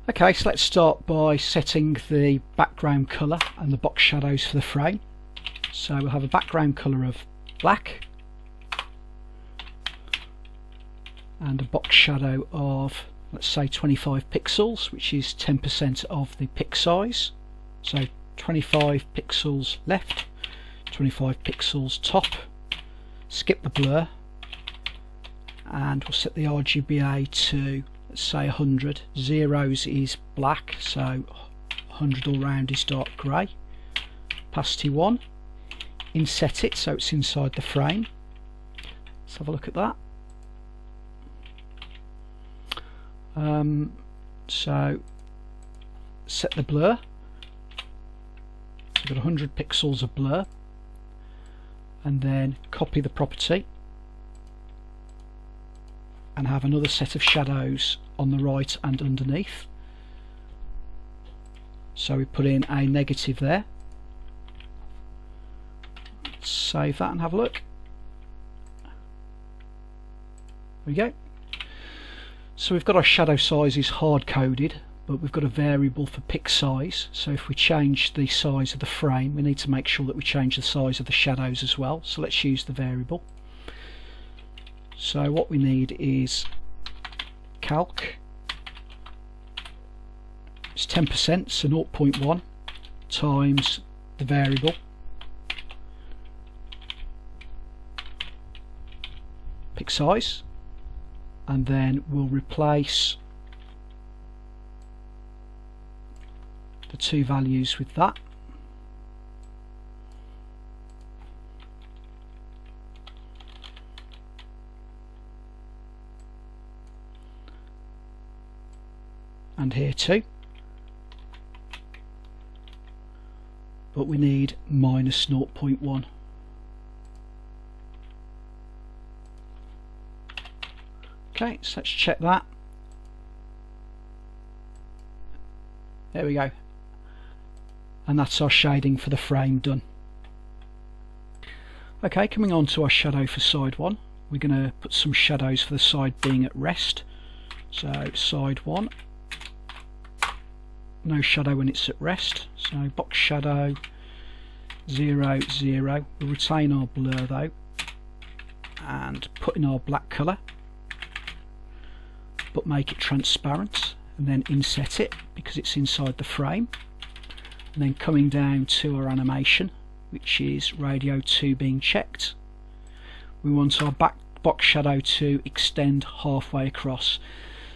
Okay, so let's start by setting the background colour and the box shadows for the frame. So we'll have a background colour of black and a box shadow of, let's say, 25 pixels, which is 10% of the pic size. So 25 pixels left, 25 pixels top, skip the blur, and we'll set the RGBA to, let's say, 100. Zeros is black, so 100 all round is dark grey. Opacity 1. Inset it so it's inside the frame. Let's have a look at that. So set the blur. So we've got 100 pixels of blur, and then copy the property and have another set of shadows on the right and underneath. So we put in a negative there. Let's save that and have a look. There we go. So we've got our shadow sizes hard coded, but we've got a variable for pic size. So if we change the size of the frame, we need to make sure that we change the size of the shadows as well. So let's use the variable. So what we need is calc. It's 10%, so 0.1 times the variable, pic size, and then we'll replace the two values with that. And here too. But we need minus 0.1. Okay, so let's check that. There we go. And that's our shading for the frame done. Okay, coming on to our shadow for side 1. We're going to put some shadows for the side being at rest. So side 1. No shadow when it's at rest, so box shadow 0, 0. We'll retain our blur though and put in our black colour, but make it transparent, and then inset it because it's inside the frame. And then coming down to our animation, which is radio 2 being checked, we want our box shadow to extend halfway across.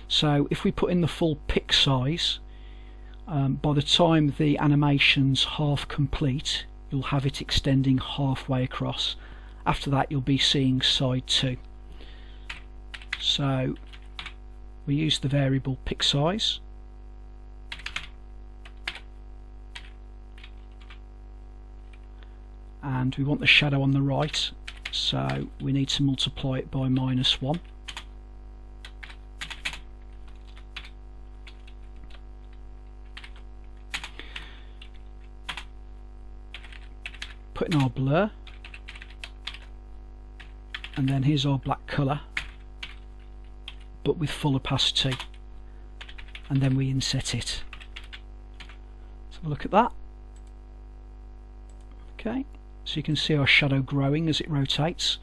So if we put in the full pic size, by the time the animation's half complete, you'll have it extending halfway across. After that, you'll be seeing side 2. So we use the variable pic size, and we want the shadow on the right, so we need to multiply it by -1. Put in our blur, and then here's our black colour, but with full opacity, and then we inset it. Let's have a look at that. Okay, so you can see our shadow growing as it rotates.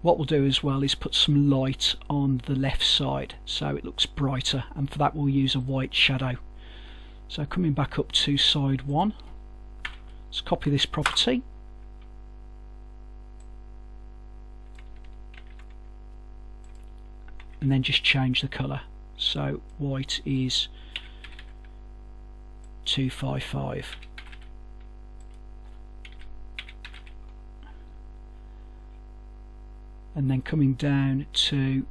What we'll do as well is put some light on the left side so it looks brighter, and for that we'll use a white shadow. So coming back up to side 1, let's copy this property, and then just change the colour. So white is 255. And then coming down to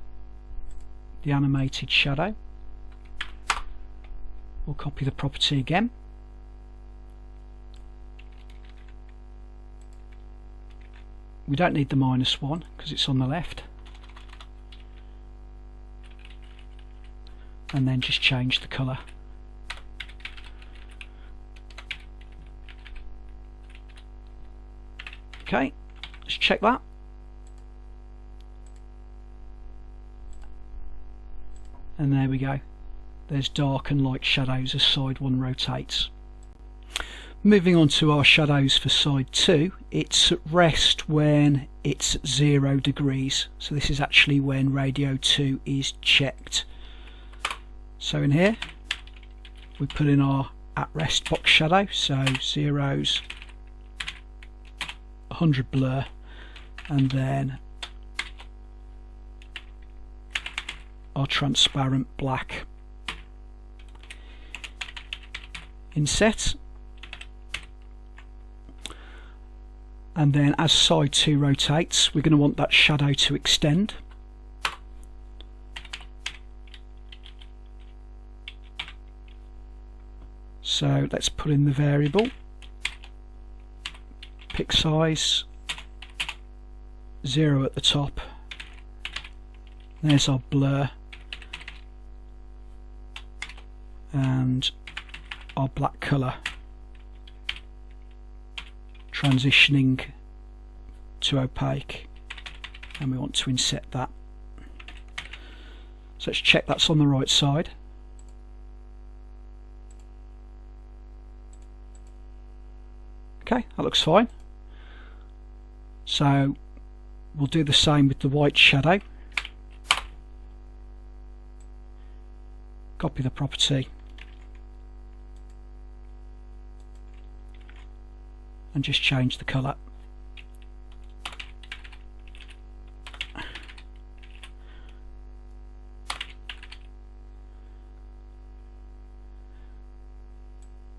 the animated shadow, we'll copy the property again, we don't need the -1 because it's on the left, and then just change the colour. Okay, let's check that. And there we go. there's dark and light shadows as side 1 rotates. Moving on to our shadows for side 2, it's at rest when it's 0 degrees. So this is actually when radio 2 is checked. So in here we put in our at rest box shadow, so 0's 100 blur, and then our transparent black. Inset, and then as side 2 rotates, we're going to want that shadow to extend. So let's put in the variable, pick size, 0 at the top, there's our blur, and our black colour transitioning to opaque, and we want to inset that. So let's check that's on the right side. Okay, that looks fine. So we'll do the same with the white shadow. Copy the property and just change the colour.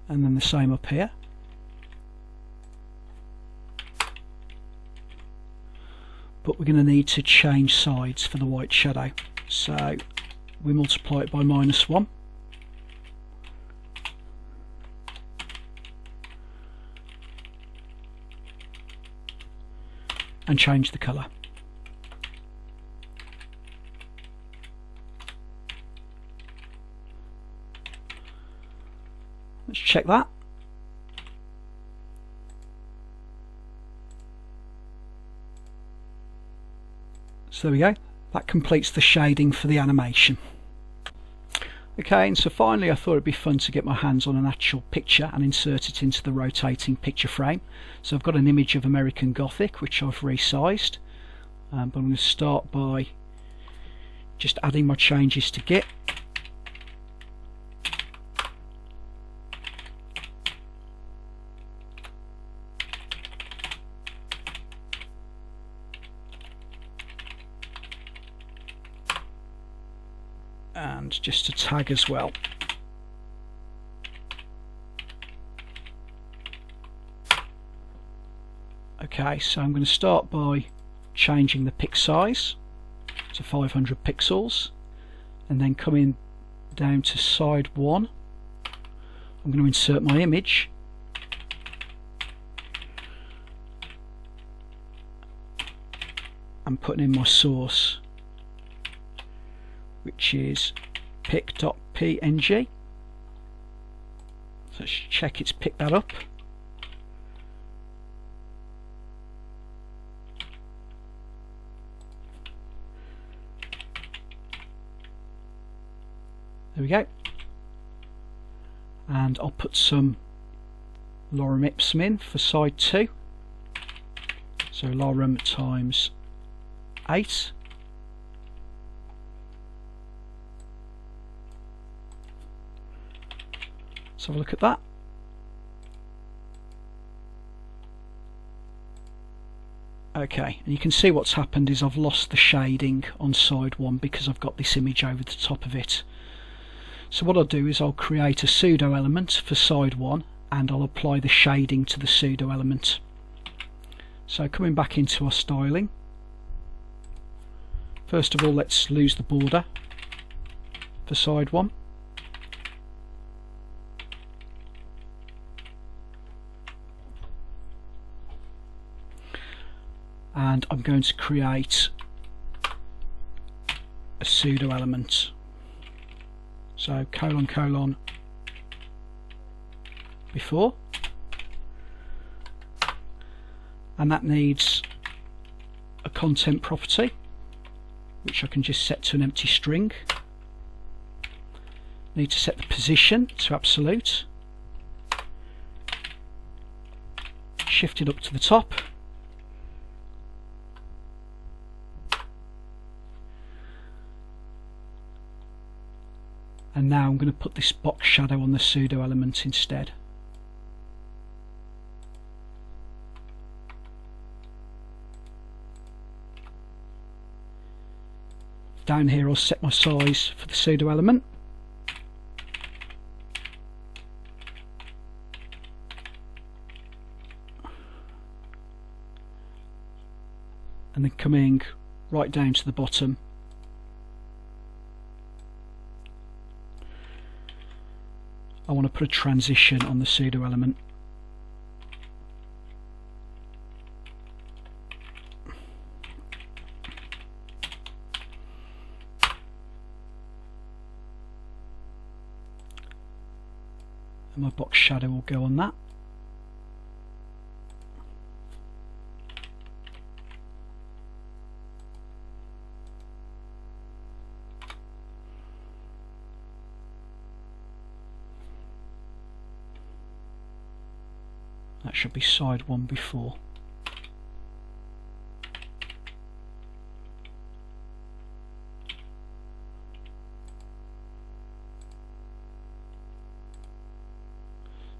And then the same up here. But we're going to need to change sides for the white shadow, so we multiply it by -1, and change the colour. Let's check that. So there we go, that completes the shading for the animation. Okay, and so finally I thought it'd be fun to get my hands on an actual picture and insert it into the rotating picture frame. So I've got an image of American Gothic which I've resized, but I'm going to start by just adding my changes to Git. And just a tag as well. Okay, so I'm going to start by changing the pic size to 500 pixels, and then coming down to side 1, I'm going to insert my image, and putting in my source, which is pic.png. So let's check it's picked that up. There we go. And I'll put some lorem ipsum in for side 2. So lorem times 8. Let's have a look at that. Okay, and you can see what's happened is I've lost the shading on side 1 because I've got this image over the top of it. So what I'll do is I'll create a pseudo element for side 1 and I'll apply the shading to the pseudo element. So coming back into our styling, first of all let's lose the border for side 1. And I'm going to create a pseudo element. So colon before, and that needs a content property which I can just set to an empty string. Need to set the position to absolute. Shift it up to the top. And now I'm going to put this box shadow on the pseudo element instead. Down here I'll set my size for the pseudo element. And then coming right down to the bottom, I want to put a transition on the pseudo element. And my box shadow will go on that. That should be side one before.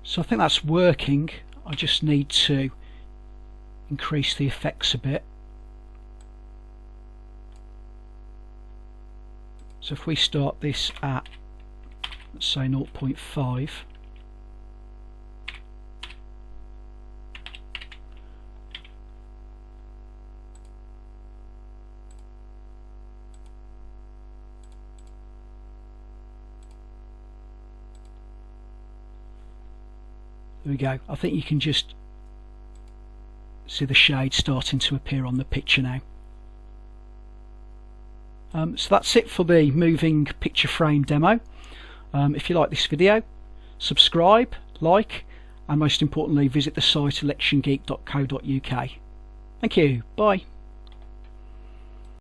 So I think that's working. I just need to increase the effects a bit. So if we start this at, let's say 0.5, there we go. I think you can just see the shade starting to appear on the picture now. So that's it for the moving picture frame demo. If you like this video, subscribe, like, and most importantly visit the site electiongeek.co.uk. Thank you, bye.